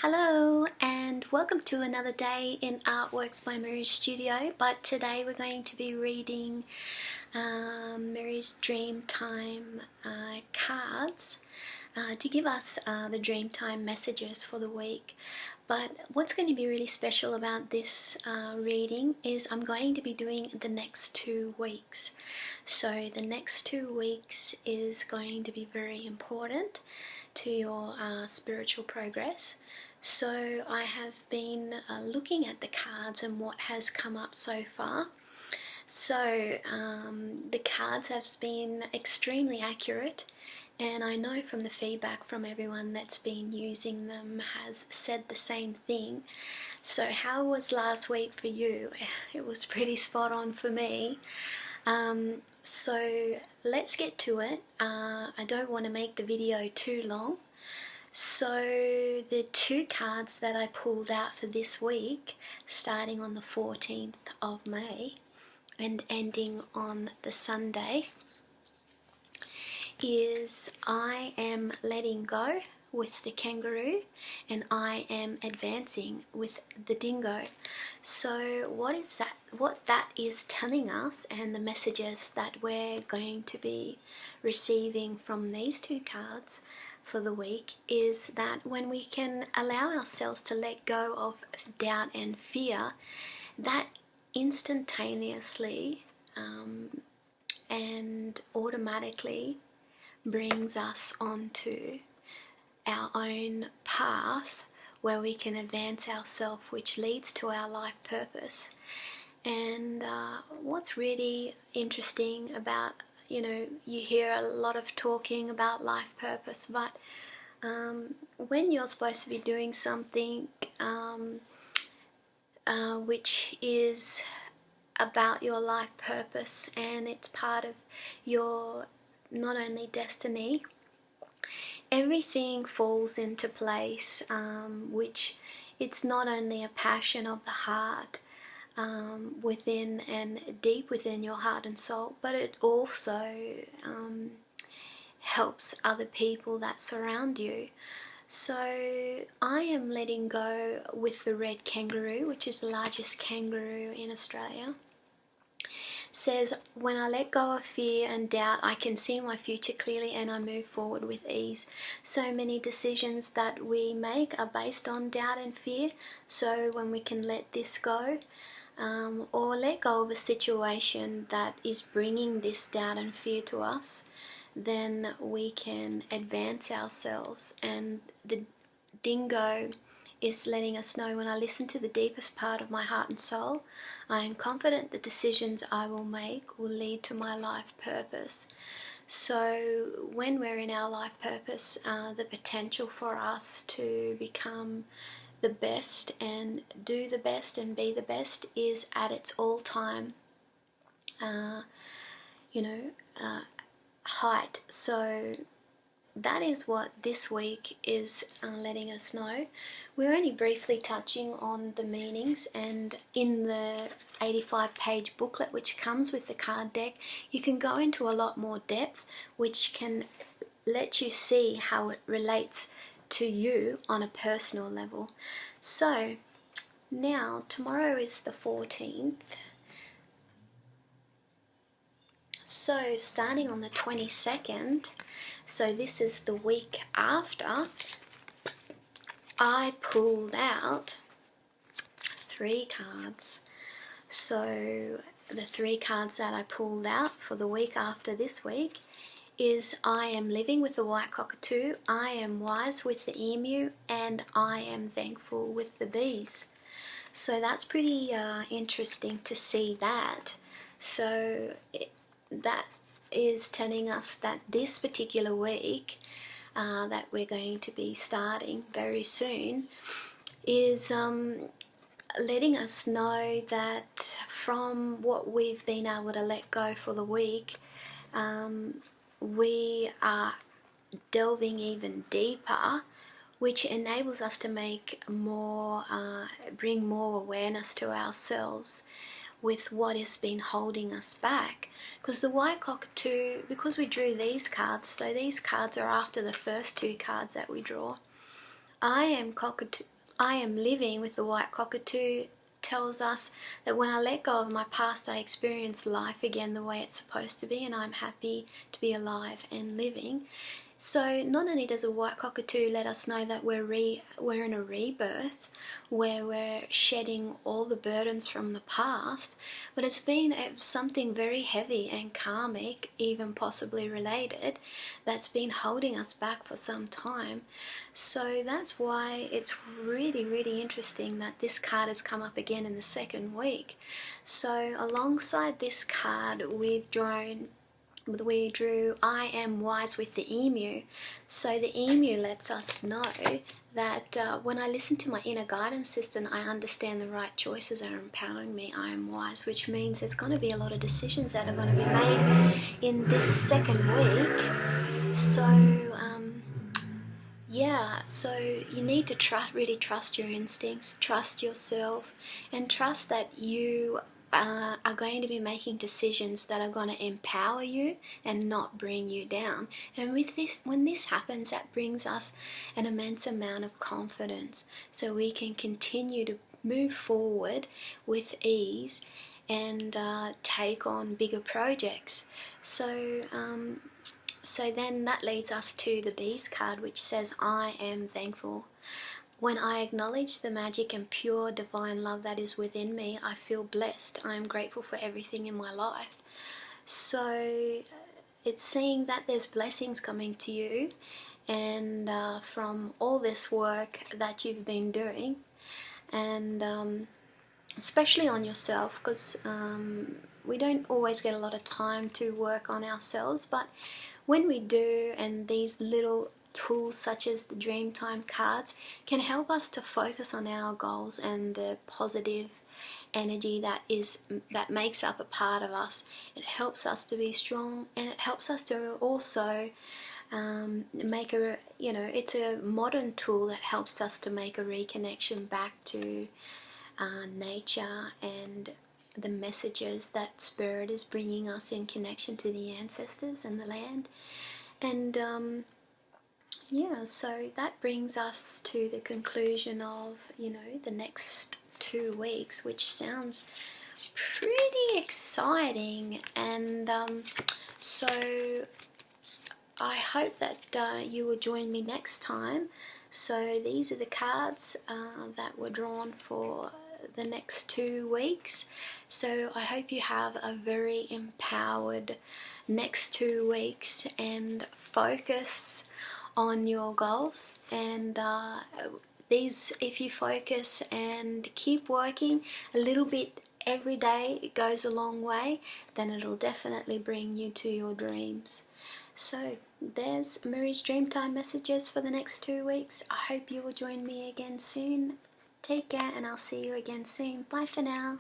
Hello and welcome to another day in Artworks by Mirree Studio, but today we're going to be reading Mirree's Dreamtime cards to give us the Dreamtime messages for the week. But what's going to be really special about this reading is I'm going to be doing the next 2 weeks. So the next 2 weeks is going to be very important to your spiritual progress. So I have been looking at the cards and what has come up so far. So the cards have been extremely accurate, and I know from the feedback from everyone that's been using them has said the same thing. So how was last week for you? It was pretty spot on for me. So let's get to it. I don't want to make the video too long. So the 2 cards that I pulled out for this week, starting on the 14th of May and ending on the Sunday, is I am letting go with the kangaroo and I am advancing with the dingo. So what is that? What that is telling us, and the messages that we're going to be receiving from these 2 cards for the week, is that when we can allow ourselves to let go of doubt and fear, that instantaneously and automatically brings us onto our own path where we can advance ourselves, which leads to our life purpose. And what's really interesting about, you hear a lot of talking about life purpose, but when you're supposed to be doing something which is about your life purpose, and it's part of your not only destiny, everything falls into place, which it's not only a passion of the heart within and deep within your heart and soul, but it also helps other people that surround you. So I am letting go with the red kangaroo, which is the largest kangaroo in Australia. Says, when I let go of fear and doubt, I can see my future clearly and I move forward with ease. So many decisions that we make are based on doubt and fear. So when we can let this go, or let go of a situation that is bringing this doubt and fear to us, then we can advance ourselves. And the dingo is letting us know, when I listen to the deepest part of my heart and soul, I am confident the decisions I will make will lead to my life purpose. So when we're in our life purpose, the potential for us to become the best and do the best and be the best is at its all-time height. So that is what this week is letting us know. We're only briefly touching on the meanings, and in the 85-page booklet which comes with the card deck, you can go into a lot more depth, which can let you see how it relates to you on a personal level. So now, tomorrow is the 14th. So starting on the 22nd, so this is the week after, I pulled out 3 cards. So the 3 cards that I pulled out for the week after this week is I am living with the white cockatoo, I am wise with the emu, and I am thankful with the bees. So that's pretty interesting to see that. So that is telling us that this particular week that we're going to be starting very soon is letting us know that from what we've been able to let go for the week, we are delving even deeper, which enables us to make more, bring more awareness to ourselves with what has been holding us back. Because the white cockatoo, because we drew these cards, so these cards are after the first 2 cards that we draw, I am living with the white cockatoo tells us that when I let go of my past, I experience life again the way it's supposed to be, and I'm happy to be alive and living. So not only does a white cockatoo let us know that we're in a rebirth, where we're shedding all the burdens from the past, but it's been something very heavy and karmic, even possibly related, that's been holding us back for some time. So that's why it's really, really interesting that this card has come up again in the second week. So alongside this card, we drew I am wise with the emu. So the emu lets us know that when I listen to my inner guidance system, I understand the right choices are empowering me. I am wise, which means there's going to be a lot of decisions that are going to be made in this second week. So yeah, so you need to really trust your instincts, trust yourself, and trust that you are going to be making decisions that are going to empower you and not bring you down. And with this, when this happens, that brings us an immense amount of confidence, so we can continue to move forward with ease and take on bigger projects. So then that leads us to the Beast card, which says, I am thankful. When I acknowledge the magic and pure divine love that is within me, I feel blessed. I am grateful for everything in my life. So it's saying that there's blessings coming to you, and from all this work that you've been doing, and especially on yourself, because we don't always get a lot of time to work on ourselves, but when we do, and these little tools such as the Dreamtime cards can help us to focus on our goals and the positive energy that makes up a part of us. It helps us to be strong, and it helps us to also it's a modern tool that helps us to make a reconnection back to nature and the messages that spirit is bringing us in connection to the ancestors and the land. And so that brings us to the conclusion of the next 2 weeks, which sounds pretty exciting. And so I hope that you will join me next time. So these are the cards that were drawn for the next 2 weeks. So I hope you have a very empowered next 2 weeks and focus on your goals. And if you focus and keep working a little bit every day, it goes a long way, then it'll definitely bring you to your dreams. So there's Mirree's Dreamtime Messages for the next 2 weeks. I hope you will join me again soon. Take care, and I'll see you again soon. Bye for now.